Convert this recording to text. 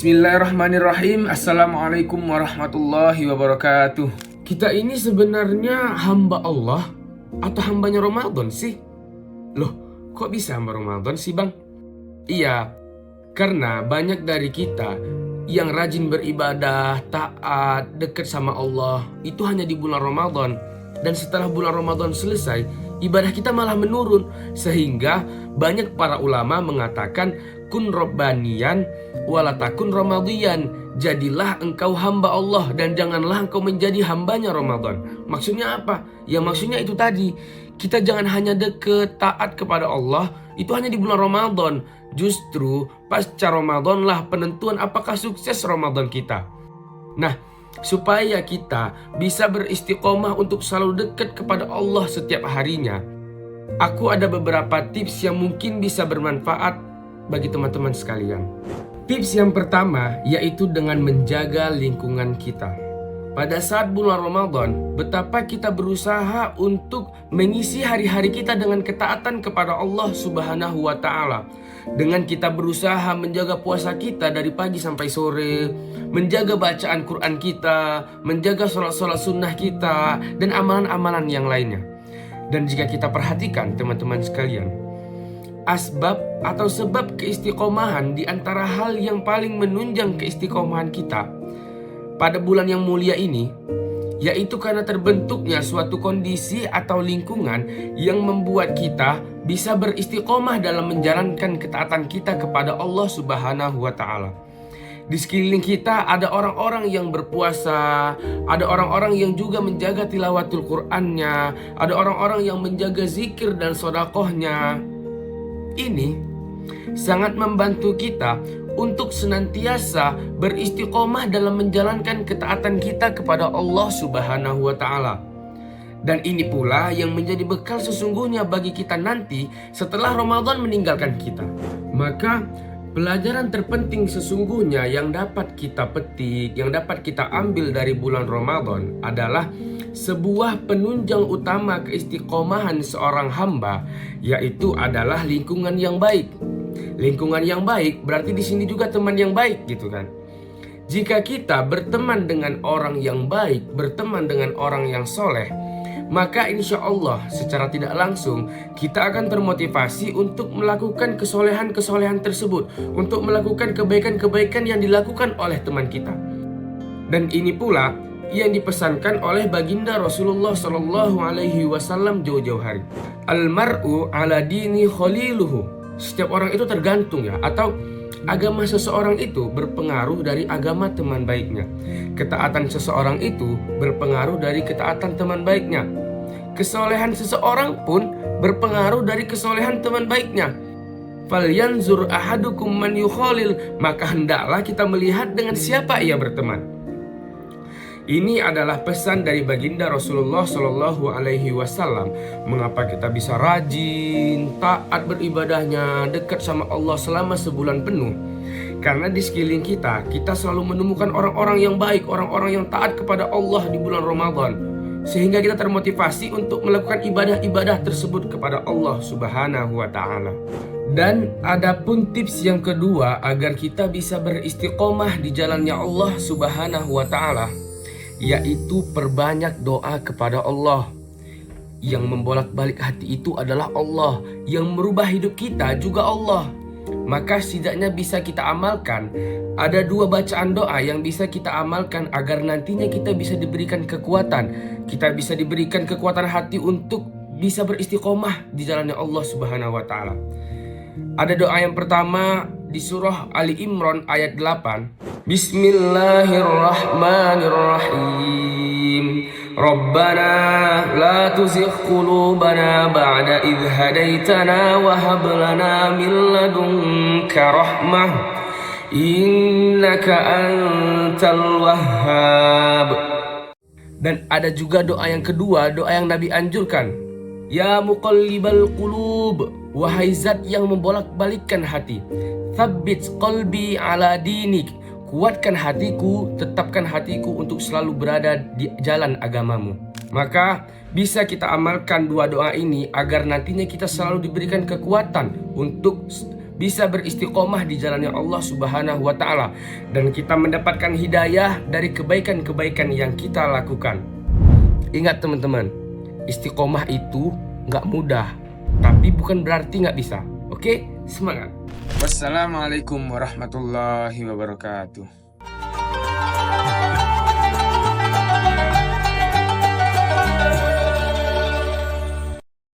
Bismillahirrahmanirrahim. Assalamualaikum warahmatullahi wabarakatuh. Kita ini sebenarnya hamba Allah atau hambanya Ramadan sih? Loh, kok bisa hamba Ramadan sih bang? Iya, karena banyak dari kita yang rajin beribadah, taat, dekat sama Allah itu hanya di bulan Ramadan. Dan setelah bulan Ramadan selesai, ibadah kita malah menurun. Sehingga banyak para ulama mengatakan kun robbaniyan walatakun ramadiyan. Jadilah engkau hamba Allah dan janganlah engkau menjadi hambanya Ramadan. Maksudnya apa? Ya maksudnya itu tadi, kita jangan hanya deket taat kepada Allah itu hanya di bulan Ramadan. Justru pasca Ramadan lah penentuan apakah sukses Ramadan kita. Nah, supaya kita bisa beristiqomah untuk selalu dekat kepada Allah setiap harinya, aku ada beberapa tips yang mungkin bisa bermanfaat bagi teman-teman sekalian. Tips yang pertama yaitu dengan menjaga lingkungan kita. Pada saat bulan Ramadan, betapa kita berusaha untuk mengisi hari-hari kita dengan ketaatan kepada Allah Subhanahu wa Ta'ala. Dengan kita berusaha menjaga puasa kita dari pagi sampai sore, menjaga bacaan Quran kita, menjaga sholat-sholat sunnah kita, dan amalan-amalan yang lainnya. Dan jika kita perhatikan teman-teman sekalian, asbab atau sebab keistiqomahan di antara hal yang paling menunjang keistiqomahan kita pada bulan yang mulia ini, yaitu karena terbentuknya suatu kondisi atau lingkungan yang membuat kita bisa beristiqomah dalam menjalankan ketaatan kita kepada Allah Subhanahu wa Ta'ala. Di sekeliling kita ada orang-orang yang berpuasa, ada orang-orang yang juga menjaga tilawatul Qur'annya, ada orang-orang yang menjaga zikir dan sodakohnya. Ini sangat membantu kita untuk senantiasa beristiqomah dalam menjalankan ketaatan kita kepada Allah Subhanahu wa Ta'ala. Dan ini pula yang menjadi bekal sesungguhnya bagi kita nanti setelah Ramadan meninggalkan kita. Maka pelajaran terpenting sesungguhnya yang dapat kita petik, yang dapat kita ambil dari bulan Ramadan adalah sebuah penunjang utama keistiqomahan seorang hamba, yaitu adalah lingkungan yang baik. Lingkungan yang baik berarti di sini juga teman yang baik gitu kan. Jika kita berteman dengan orang yang baik, berteman dengan orang yang soleh, maka insya Allah secara tidak langsung kita akan termotivasi untuk melakukan kesolehan-kesolehan tersebut, untuk melakukan kebaikan-kebaikan yang dilakukan oleh teman kita. Dan ini pula yang dipesankan oleh baginda Rasulullah Shallallahu Alaihi Wasallam jauh-jauh hari. Almar'u ala dini khaliluhu. Setiap orang itu tergantung ya, atau agama seseorang itu berpengaruh dari agama teman baiknya. Ketaatan seseorang itu berpengaruh dari ketaatan teman baiknya. Kesolehan seseorang pun berpengaruh dari kesolehan teman baiknya. Falyanzur ahadukum man yukhalil. Maka hendaklah kita melihat dengan siapa ia berteman. Ini adalah pesan dari baginda Rasulullah Shallallahu Alaihi Wasallam. Mengapa kita bisa rajin, taat beribadahnya, dekat sama Allah selama sebulan penuh? Karena di sekeliling kita selalu menemukan orang-orang yang baik, orang-orang yang taat kepada Allah di bulan Ramadan. Sehingga kita termotivasi untuk melakukan ibadah-ibadah tersebut kepada Allah Subhanahu wa Ta'ala. Dan adapun tips yang kedua agar kita bisa beristiqomah di jalannya Allah Subhanahu wa Ta'ala, yaitu perbanyak doa kepada Allah. Yang membolak-balik hati itu adalah Allah, yang merubah hidup kita juga Allah. Maka setidaknya bisa kita amalkan. Ada dua bacaan doa yang bisa kita amalkan agar nantinya kita bisa diberikan kekuatan. Kita bisa diberikan kekuatan hati untuk bisa beristiqomah di jalannya Allah Subhanahu wa Ta'ala. Ada doa yang pertama di surah Ali Imran ayat 8. Bismillahirrahmanirrahim. Rabbana la tuzigh qulubana ba'da idh hadaitana wa hab lana min ladunka rahmah innaka antal wahhab. Dan ada juga doa yang kedua, doa yang Nabi anjurkan. Ya muqallibal qulub, wahai zat yang membolak-balikkan hati, tsabbit qalbi ala dinik, kuatkan hatiku, tetapkan hatiku untuk selalu berada di jalan agamamu. Maka bisa kita amalkan dua doa ini agar nantinya kita selalu diberikan kekuatan untuk bisa beristiqomah di jalannya Allah Subhanahu wa Ta'ala, dan kita mendapatkan hidayah dari kebaikan-kebaikan yang kita lakukan. Ingat teman-teman, istiqomah itu nggak mudah, tapi bukan berarti nggak bisa. Oke, semangat. Wassalamualaikum warahmatullahi wabarakatuh.